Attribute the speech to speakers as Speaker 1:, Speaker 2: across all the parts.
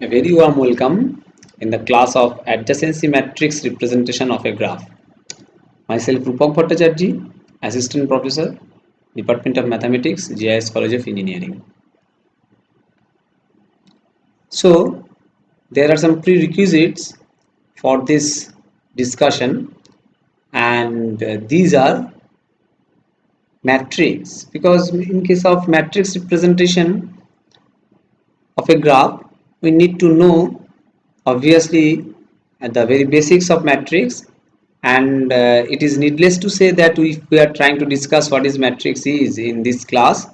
Speaker 1: A very warm welcome in the class of adjacency matrix representation of a graph. Myself Rupak Bhattacharjee, Assistant Professor, Department of Mathematics, GIS College of Engineering. So, there are some prerequisites for this discussion, and these are matrix, because in case of matrix representation of a graph, we need to know obviously at the very basics of matrix, and it is needless to say that if we are trying to discuss what is matrix is in this class,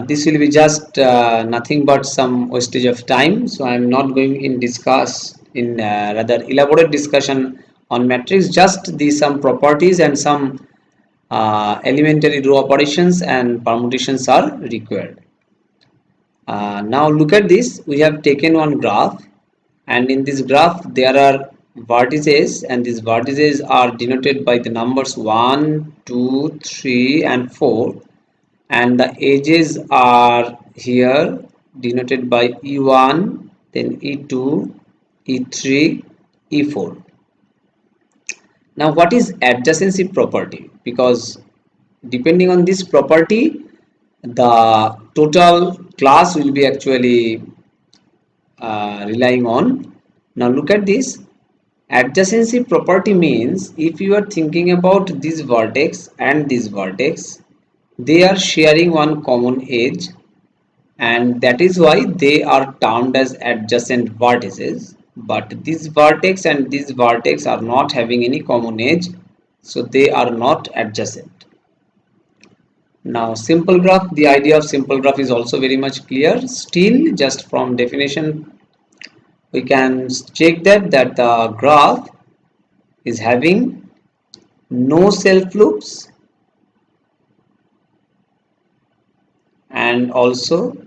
Speaker 1: this will be just nothing but some wastage of time. So I am not going in discuss in rather elaborate discussion on matrix, just the some properties and some elementary row operations and permutations are required. Now look at this. We have taken one graph, and in this graph there are vertices, and these vertices are denoted by the numbers 1, 2, 3 and 4, and the edges are here denoted by E1, then E2, E3, E4. Now what is adjacency property? Because depending on this property, the total class will be actually relying on. Now look at this. Adjacency property means if you are thinking about this vertex and this vertex, they are sharing one common edge, and that is why they are termed as adjacent vertices. But this vertex and this vertex are not having any common edge, so they are not adjacent. Now simple graph, the idea of simple graph is also very much clear. Still, just from definition we can check that the graph is having no self loops and also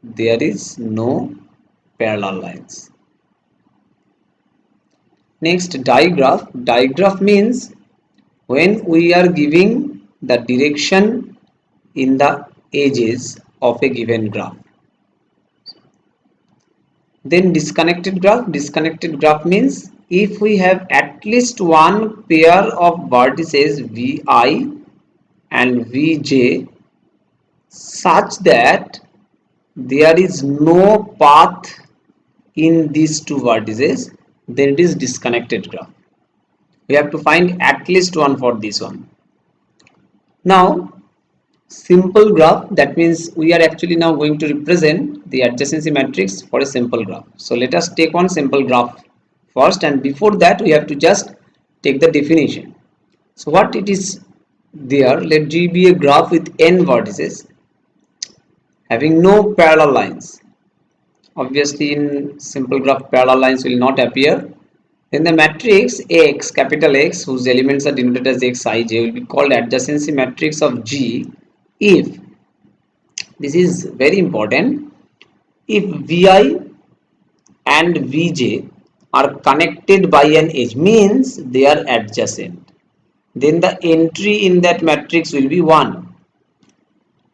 Speaker 1: there is no parallel lines. Next, digraph. Digraph means when we are giving the direction in the edges of a given graph. Then disconnected graph. Disconnected graph means if we have at least one pair of vertices Vi and Vj such that there is no path in these two vertices, then it is disconnected graph. We have to find at least one for this one. Now simple graph, that means we are actually now going to represent the adjacency matrix for a simple graph. So let us take one simple graph first, and before that we have to just take the definition. So what it is there, let G be a graph with n vertices having no parallel lines. Obviously in simple graph parallel lines will not appear. Then the matrix X, capital X, whose elements are denoted as Xij, will be called adjacency matrix of G if, this is very important, if Vi and Vj are connected by an edge, means they are adjacent, then the entry in that matrix will be 1.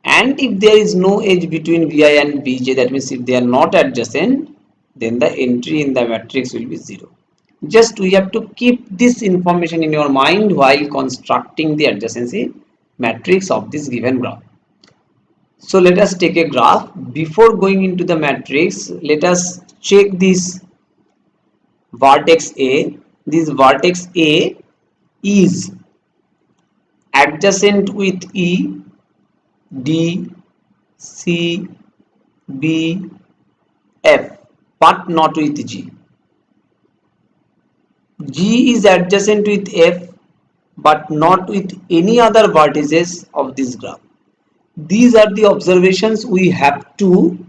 Speaker 1: And if there is no edge between Vi and Vj, that means if they are not adjacent, then the entry in the matrix will be 0. Just we have to keep this information in your mind while constructing the adjacency matrix of this given graph. So let us take a graph. Before going into the matrix, let us check this vertex A. This vertex A is adjacent with E, D, C, B, F, but not with G. G is adjacent with F but not with any other vertices of this graph. These are the observations we have to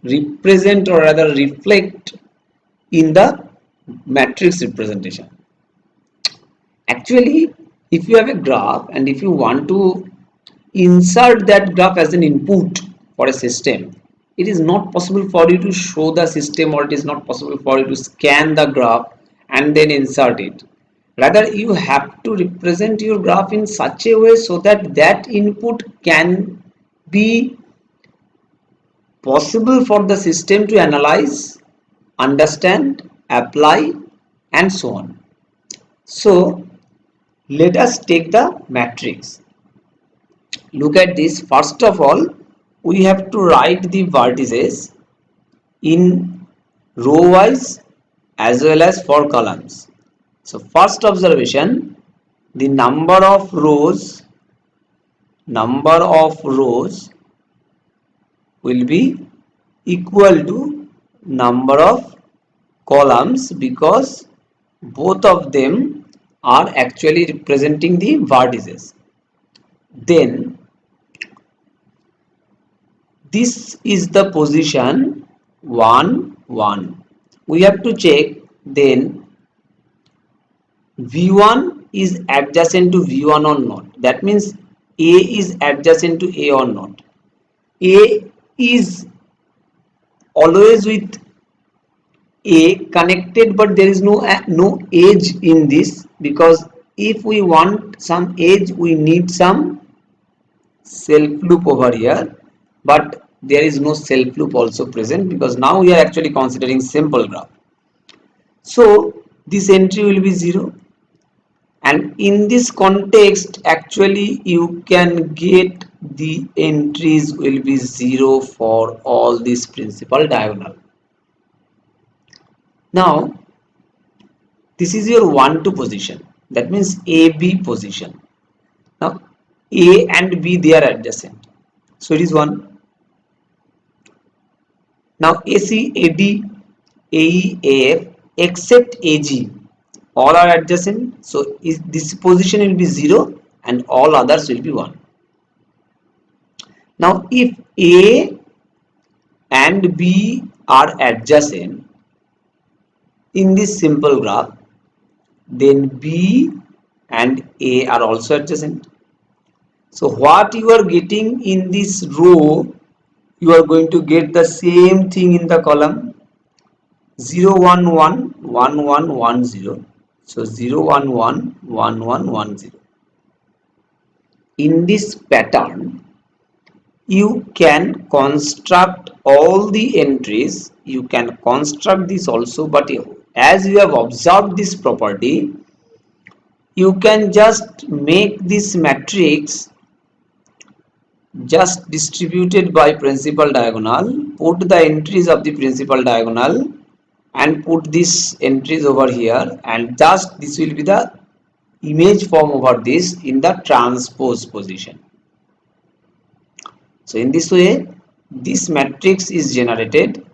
Speaker 1: represent or rather reflect in the matrix representation. Actually, if you have a graph and if you want to insert that graph as an input for a system, it is not possible for you to show the system, or it is not possible for you to scan the graph and then insert it. Rather, you have to represent your graph in such a way so that that input can be possible for the system to analyze, understand, apply, and so on. So let us take the matrix. Look at this. First of all, we have to write the vertices in row wise as well as for columns. So first observation, the number of rows will be equal to number of columns because both of them are actually representing the vertices. Then this is the position 1 1. We have to check then V1 is adjacent to V1 or not. That means A is adjacent to A or not. A is always with A connected, but there is no edge in this, because if we want some edge we need some self loop over here, but there is no self loop also present because now we are actually considering simple graph. So this entry will be 0, and in this context actually you can get the entries will be 0 for all this principal diagonal. Now this is your 1 2 position, that means AB position. Now A and B, they are adjacent, so it is 1. Now AC, AD, AE, AF except AG, all are adjacent, so this position will be 0 and all others will be 1. Now if A and B are adjacent in this simple graph, then B and A are also adjacent. So what you are getting in this row, you are going to get the same thing in the column. 0 1 1 1 1 1 0. So 0 1 1 1 1 1 0. In this pattern you can construct all the entries, you can construct this also, but as you have observed this property, you can just make this matrix just distributed by principal diagonal, put the entries of the principal diagonal and put these entries over here, and just this will be the image form over this in the transpose position. So in this way this matrix is generated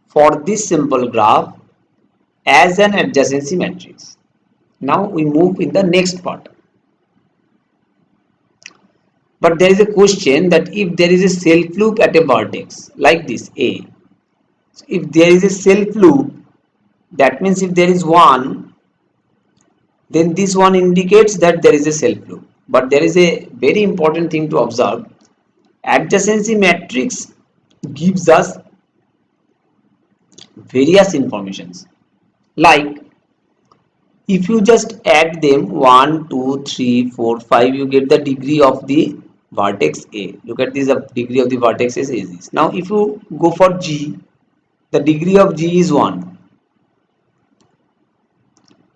Speaker 1: for this simple graph as an adjacency matrix. Now we move in the next part. But there is a question that if there is a self loop at a vertex like this A, so if there is a self loop, that means if there is one, then this one indicates that there is a self loop. But there is a very important thing to observe. Adjacency matrix gives us various informations, like if you just add them 1 2 3 4 5, you get the degree of the vertex A. Look at this, the degree of the vertex is this. Now if you go for G, the degree of G is 1.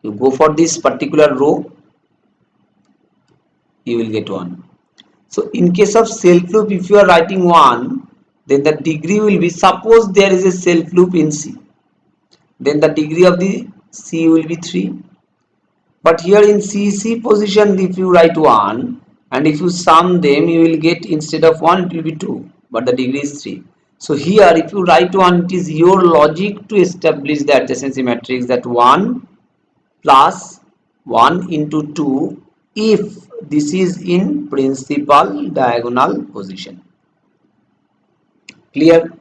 Speaker 1: You go for this particular row, you will get 1. So in case of self loop, if you are writing 1, then the degree will be, suppose there is a self loop in C, then the degree of the C will be 3. But here in CC position, if you write 1 and if you sum them, you will get, instead of 1 it will be 2, but the degree is 3. So here if you write 1, it is your logic to establish the adjacency matrix, that 1 plus 1 into 2 if this is in principal diagonal position. Clear?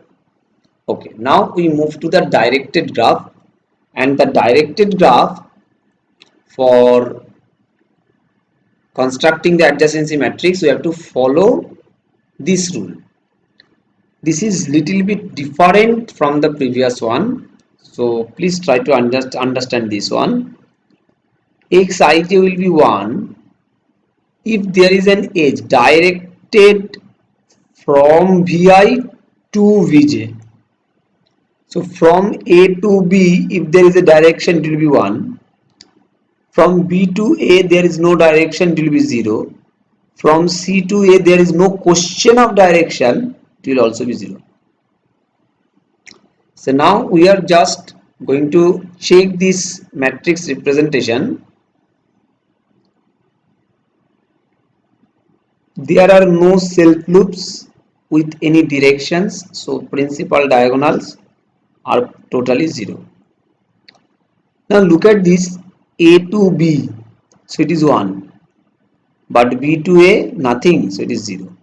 Speaker 1: Okay, now we move to the directed graph, and the directed graph for constructing the adjacency matrix, we have to follow this rule. This is little bit different from the previous one, so please try to understand this one. Xij will be 1 if there is an edge directed from Vi 2 Vj. So from A to B, if there is a direction, it will be 1. From B to A, there is no direction, it will be 0. From C to A, there is no question of direction, it will also be 0. So now we are just going to check this matrix representation. There are no self loops with any directions, so principal diagonals are totally 0. Now look at this, A to B, so it is 1, but B to A nothing, so it is 0.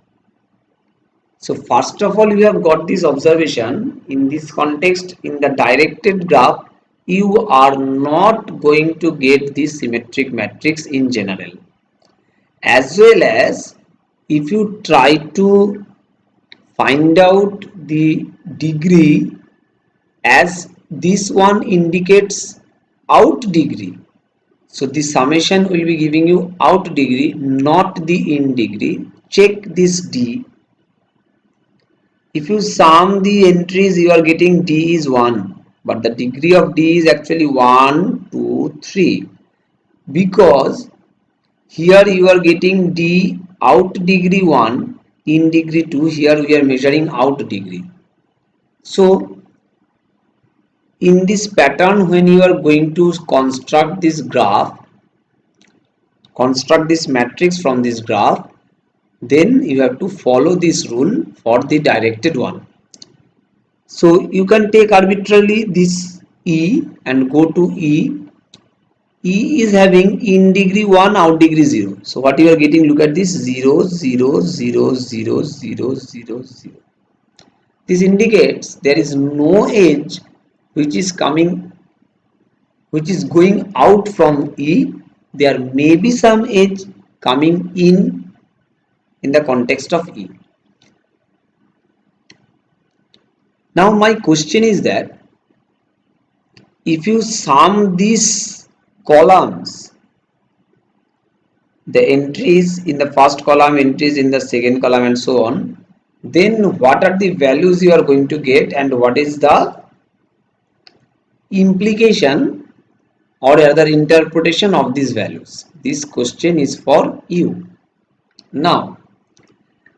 Speaker 1: So first of all, we have got this observation. In this context, in the directed graph, you are not going to get this symmetric matrix in general. As well as if you try to find out the degree, as this one indicates out degree, so the summation will be giving you out degree, not the in degree. Check this D. If you sum the entries, you are getting D is 1, but the degree of D is actually 1, 2, 3, because here you are getting D out degree 1, in degree 2, here we are measuring out degree. So in this pattern, when you are going to construct this graph, construct this matrix from this graph, then you have to follow this rule for the directed one. So you can take arbitrarily this E and go to E. E is having in degree 1, out degree 0. So what you are getting, look at this, 0, 0, 0, 0, 0, 0, 0. This indicates there is no edge which is coming, which is going out from E. There may be some edge coming in the context of E. Now my question is that if you sum these columns, the entries in the first column, entries in the second column, and so on, then what are the values you are going to get, and what is the implication or other interpretation of these values? This question is for you. Now,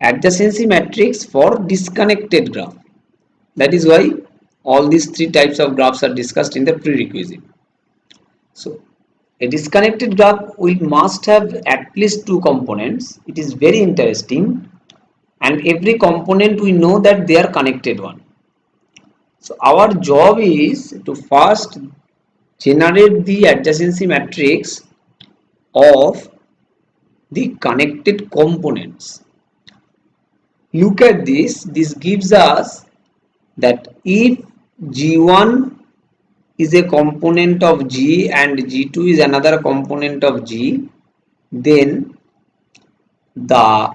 Speaker 1: adjacency matrix for disconnected graph. That is why all these three types of graphs are discussed in the prerequisite. So a disconnected graph must have at least two components. It is very interesting, and every component we know that they are connected one. So our job is to first generate the adjacency matrix of the connected components. Look at this. This gives us that if G1 is a component of G and G2 is another component of G, then the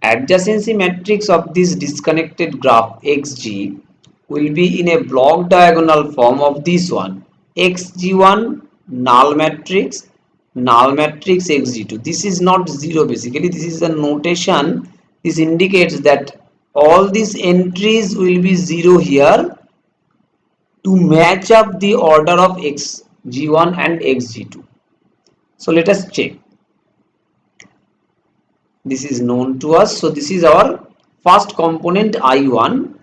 Speaker 1: adjacency matrix of this disconnected graph XG will be in a block diagonal form of this one, XG1 null matrix XG2. This is not 0, basically this is a notation. This indicates that all these entries will be 0 here to match up the order of XG1 and XG2. So let us check. This is known to us. So this is our first component I1,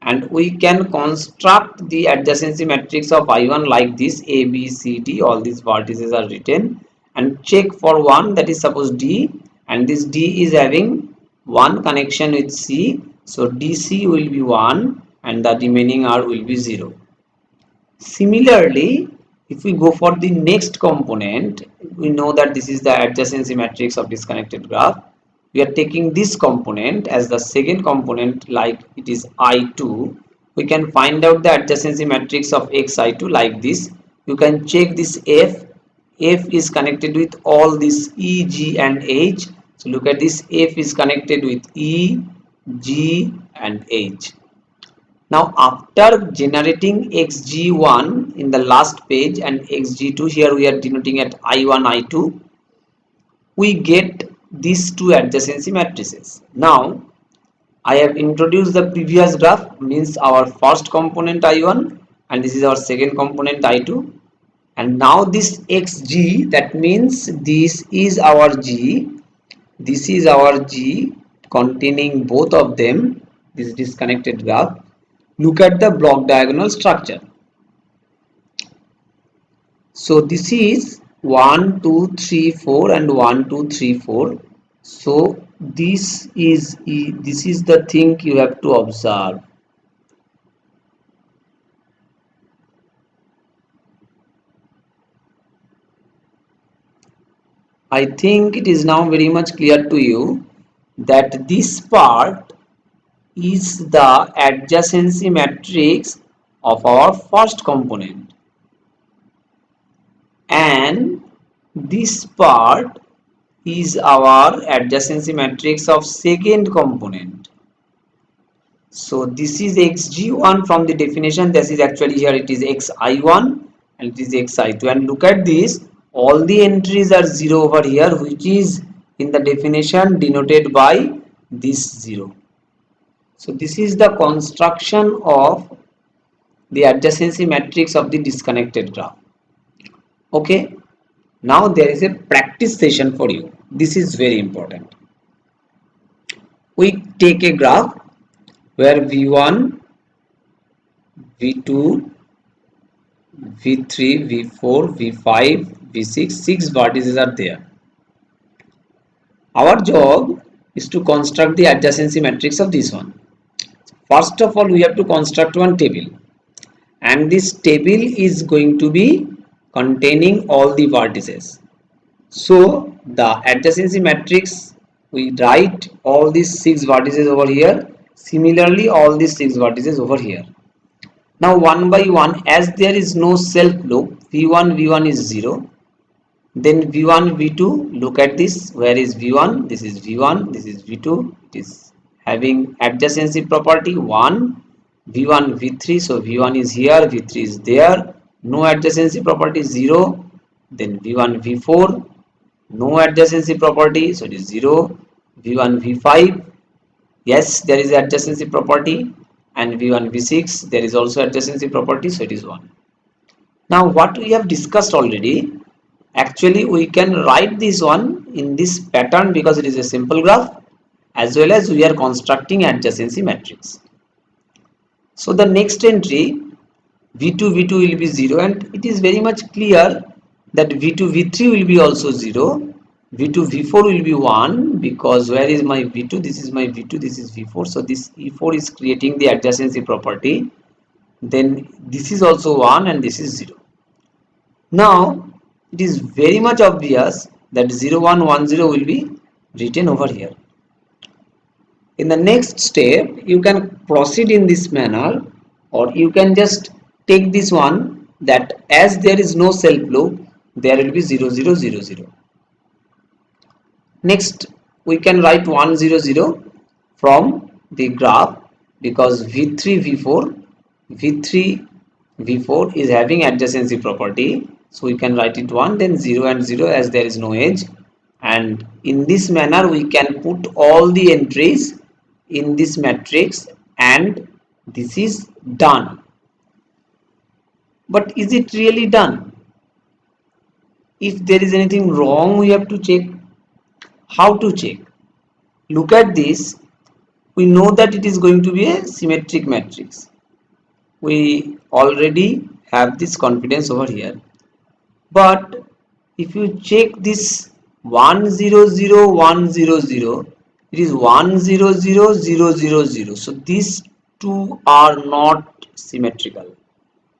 Speaker 1: and we can construct the adjacency matrix of I1 like this: A, B, C, D. All these vertices are written, and check for one, that is suppose D, and this D is having one connection with C. So DC will be 1 and the remaining R will be 0. Similarly, if we go for the next component, we know that this is the adjacency matrix of disconnected graph. We are taking this component as the second component, like it is I2. We can find out the adjacency matrix of XI2 like this. You can check this F. F is connected with all this E, G and H. So look at this, F is connected with E, G and H. Now after generating xg1 in the last page and xg2, here we are denoting at I1, I2, we get these two adjacency matrices. Now I have introduced the previous graph, means our first component I1 and this is our second component I2, and now this xg, that means this is our g, this is our g containing both of them, this disconnected graph. Look at the block diagonal structure. So this is 1 2 3 4 and 1 2 3 4. So this is the thing you have to observe. I think it is now very much clear to you that this part is the adjacency matrix of our first component, and this part is our adjacency matrix of second component. So this is xg1 from the definition. This is actually, here it is xi1 and it is xi2, and look at this, all the entries are 0 over here, which is in the definition denoted by this 0. So this is the construction of the adjacency matrix of the disconnected graph. Okay, now there is a practice session for you. This is very important. We take a graph where v1, v2, v3, v4, v5, v6, 6 vertices are there. Our job is to construct the adjacency matrix of this one. First of all, we have to construct one table, and this table is going to be containing all the vertices. So the adjacency matrix, we write all these 6 vertices over here, similarly all these 6 vertices over here. Now one by one, as there is no self loop, v1 is 0, then v1 v2, look at this, where is v1, this is v1, this is v2, it is having adjacency property 1, v1 v3, so v1 is here, v3 is there, no adjacency property 0, then v1 v4, no adjacency property, so it is 0, v1 v5, yes, there is adjacency property, and v1 v6, there is also adjacency property, so it is 1. Now what we have discussed already, actually we can write this one in this pattern because it is a simple graph, as well as we are constructing adjacency matrix. So the next entry v2 will be 0, and it is very much clear that v2 v3 will be also 0, v2 v4 will be 1, because where is my v2, this is my v2, this is v4, so this e4 is creating the adjacency property, then this is also 1 and this is 0. Now it is very much obvious that 0 1 1 0 will be written over here. In the next step you can proceed in this manner, or you can just take this one, that as there is no self loop, there will be 0 0 0 0. Next we can write 1 0 0 from the graph, because v3 v4 is having adjacency property, so we can write it 1, then 0 and 0, as there is no edge, and in this manner we can put all the entries in this matrix, and this is done. But is it really done? If there is anything wrong, we have to check. How to check? Look at this. We know that it is going to be a symmetric matrix. We already have this confidence over here. But if you check this 1 0 0 1 0 0, it is 1 0 0 0 0 0. So these two are not symmetrical.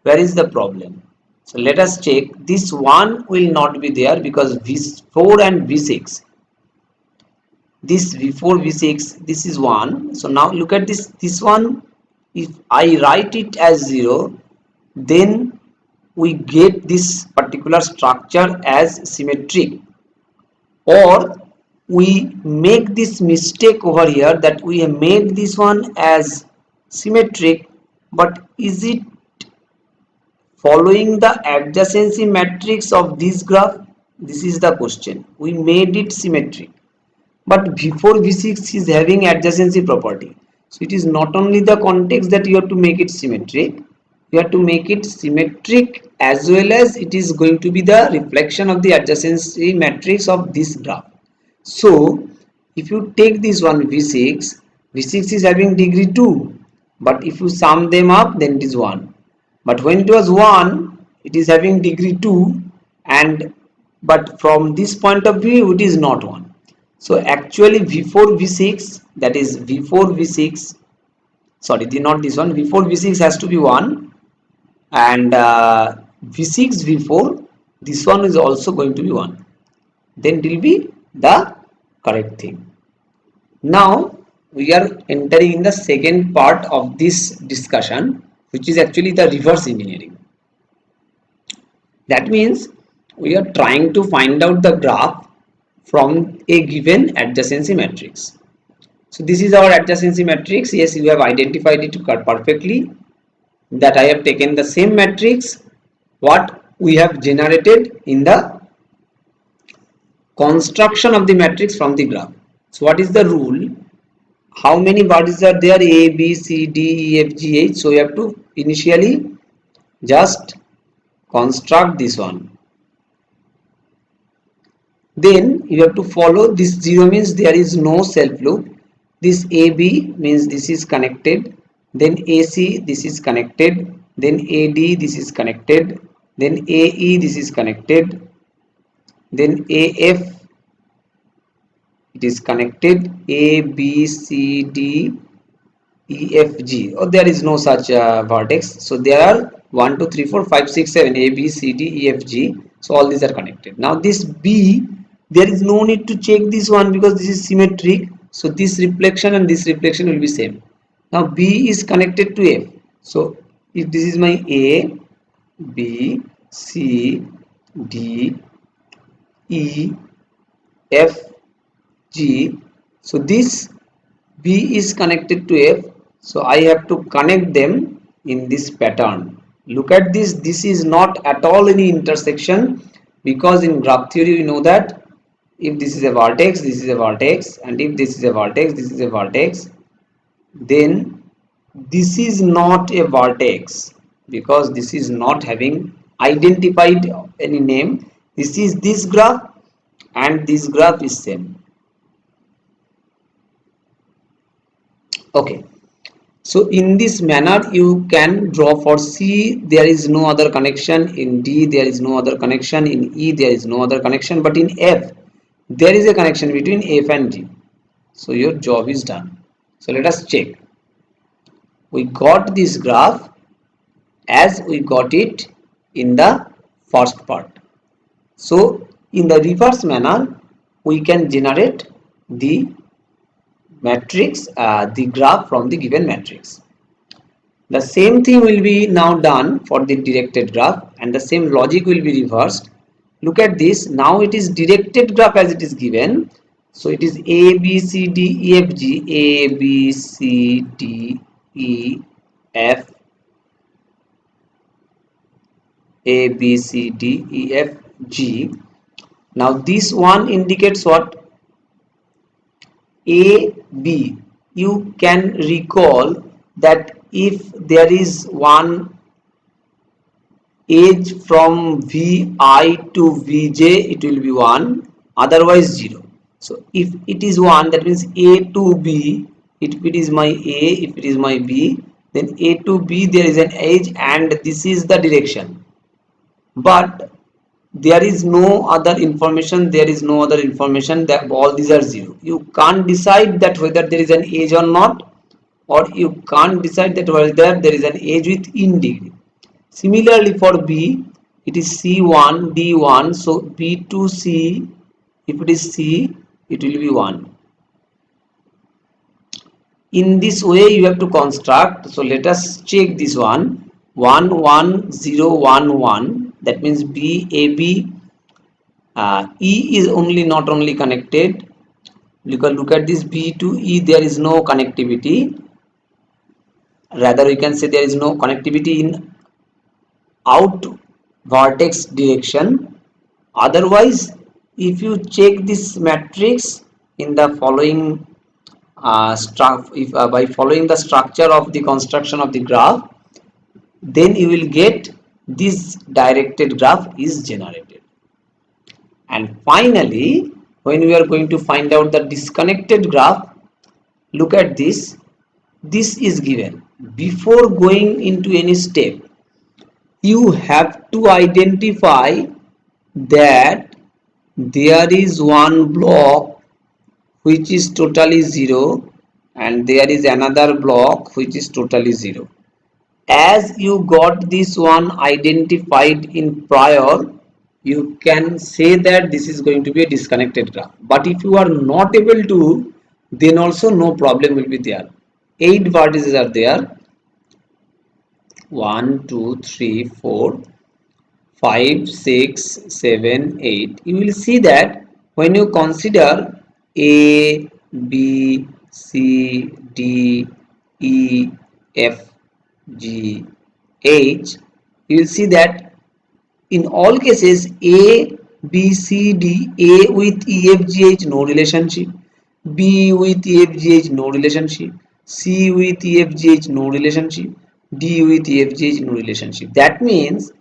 Speaker 1: Where is the problem? So let us check. This 1 will not be there because v4 and v6, this v4 v6, this is 1. So now look at this one, if I write it as 0, then we get this particular structure as symmetric, or we make this mistake over here that we have made this one as symmetric, but is it following the adjacency matrix of this graph? This is the question. We made it symmetric, but v4 v6 is having adjacency property, So it is not only the context that you have to make it symmetric, you have to make it symmetric as well as it is going to be the reflection of the adjacency matrix of this graph. So if you take this one V6, V6 is having degree 2, but if you sum them up then it is 1. But when it was 1, it is having degree 2, and but from this point of view it is not 1. So actually V4 V6, that is V4 V6, sorry, not this one, V4 V6 has to be 1, and V6 V4, this one is also going to be 1, then it will be the correct thing. Now we are entering in the second part of this discussion, which is actually the reverse engineering. That means we are trying to find out the graph from a given adjacency matrix. So this is our adjacency matrix. Yes, you have identified it perfectly, that I have taken the same matrix what we have generated in the construction of the matrix from the graph. So what is the rule? How many bodies are there? A, B, C, D, E, F, G, H. So you have to initially just construct this one. Then you have to follow this. 0 means there is no self loop. This AB means this is connected. Then AC, this is connected. Then AD, this is connected. Then AE, this is connected. Then AF, it is connected. A, B, C, D, E, F, G. Oh, there is no such vertex. So there are 1, 2, 3, 4, 5, 6, 7. A, B, C, D, E, F, G. So all these are connected. Now this B, there is no need to check this one because this is symmetric. So this reflection and this reflection will be same. Now B is connected to F. So if this is my A, B, C, D, E, F, G. So this B is connected to F. So I have to connect them in this pattern. Look at this. This is not at all any intersection, because in graph theory we know that if this is a vertex, this is a vertex, and if this is a vertex, this is a vertex, then this is not a vertex because this is not having identified any name. This is this graph and this graph is same. Okay, so in this manner you can draw. For C there is no other connection, in D there is no other connection, in E there is no other connection, but in F there is a connection between F and G. So your job is done. So let us check. We got this graph as we got it in the first part. So in the reverse manner we can generate the matrix, the graph from the given matrix. The same thing will be now done for the directed graph, and the same logic will be reversed. Look at this. Now it is directed graph as it is given. So it is A, B, C, D, E, F, G. A, B, C, D, E, F. A, B, C, D, E, F, G. Now this one indicates what? A, B. You can recall that if there is one edge from Vi to Vj, it will be 1, otherwise 0. So if it is 1, that means A to B, if it is my A, if it is my B, then A to B there is an edge and this is the direction. But there is no other information, that all these are 0. You can't decide that whether there is an edge or not, or you can't decide that whether there is an edge with in degree. Similarly for B, it is C1, D1, so B to C, if it is C, it will be 1. In this way you have to construct. So let us check this one. 1, 1, 0, 1, 1. That means B, A, B, E is not only connected. Look at this B to E, there is no connectivity. Rather we can say there is no connectivity in out vertex direction. Otherwise, if you check this matrix in the following if by following the structure of the construction of the graph, then you will get this directed graph is generated. And finally, when we are going to find out the disconnected graph, look at this. This is given. Before going into any step, you have to identify that there is one block which is totally 0 and there is another block which is totally 0. As you got this one identified in prior, you can say that this is going to be a disconnected graph. But if you are not able to, then also no problem will be there. 8 vertices are there. 1 2 3 4 5 6 7 8. You will see that when you consider A B C D E F G H, you will see that in all cases A B C D, A with E F G H no relationship, B with E F G H no relationship, C with E F G H no relationship, D with E F G H no relationship. That means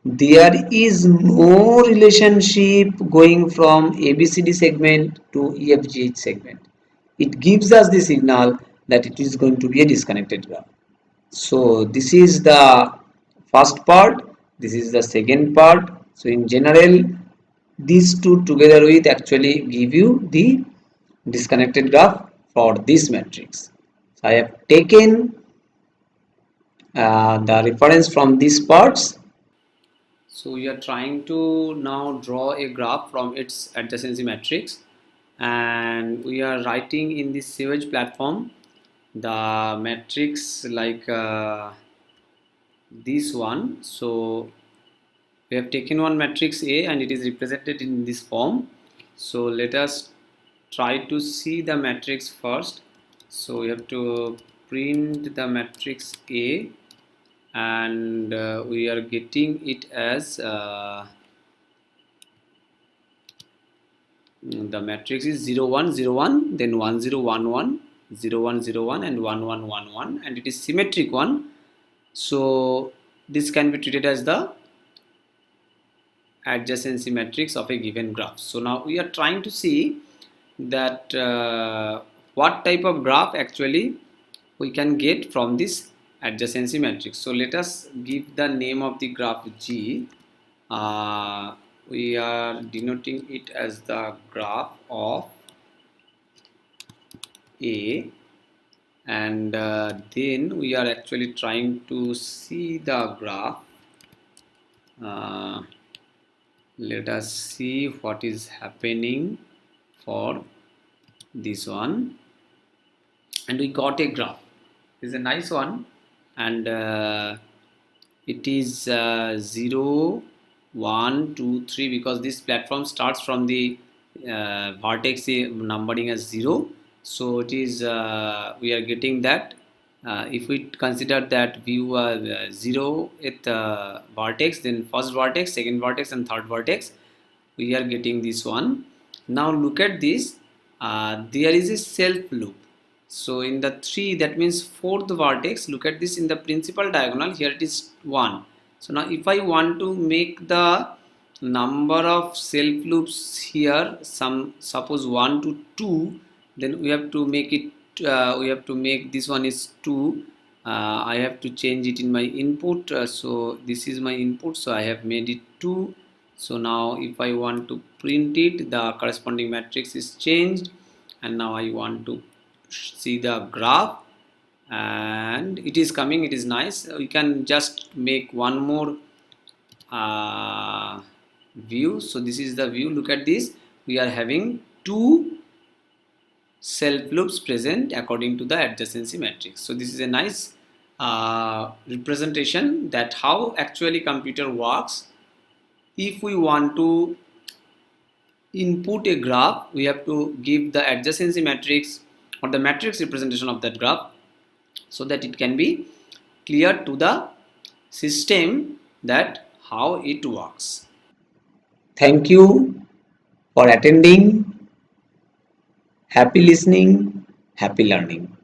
Speaker 1: there is no relationship going from ABCD segment to EFGH segment. It gives us the signal that it is going to be a disconnected graph. So this is the first part, this is the second part. So in general, these two together with actually give you the disconnected graph for this matrix. So I have taken the reference from these parts. So we are trying to now draw a graph from its adjacency matrix, and we are writing in this Sewage platform the matrix like this one. So we have taken one matrix A and it is represented in this form. So let us try to see the matrix first. So we have to print the matrix A, and we are getting it as the matrix is 0 1 0 1, then 1 0 1 1, 0 1 0 1 and 1 1 1 1, and it is symmetric one. So this can be treated as the adjacency matrix of a given graph. So now we are trying to see that what type of graph actually we can get from this adjacency matrix. So let us give the name of the graph G. We are denoting it as the graph of A, and then we are actually trying to see the graph. Let us see what is happening for this one, and we got a graph. It's a nice one, and it is 0 1 2 3 because this platform starts from the vertex numbering as 0. So it is we are getting that if we consider that view 0 at the vertex, then first vertex, second vertex and third vertex, we are getting this one. Now look at this, there is a self loop. So in the 3, that means fourth vertex, look at this in the principal diagonal, here it is 1. So now if I want to make the number of self loops here, suppose 1 to 2, then we have to make it we have to make this one is 2. I have to change it in my input, so this is my input, so I have made it 2. So now if I want to print it, the corresponding matrix is changed, and now I want to see the graph, and it is coming, it is nice. We can just make one more view. So this is the view, look at this, we are having 2 self loops present according to the adjacency matrix. So this is a nice representation that how actually computer works. If we want to input a graph, we have to give the adjacency matrix or the matrix representation of that graph, so that it can be clear to the system that how it works. Thank you for attending. Happy listening. Happy learning.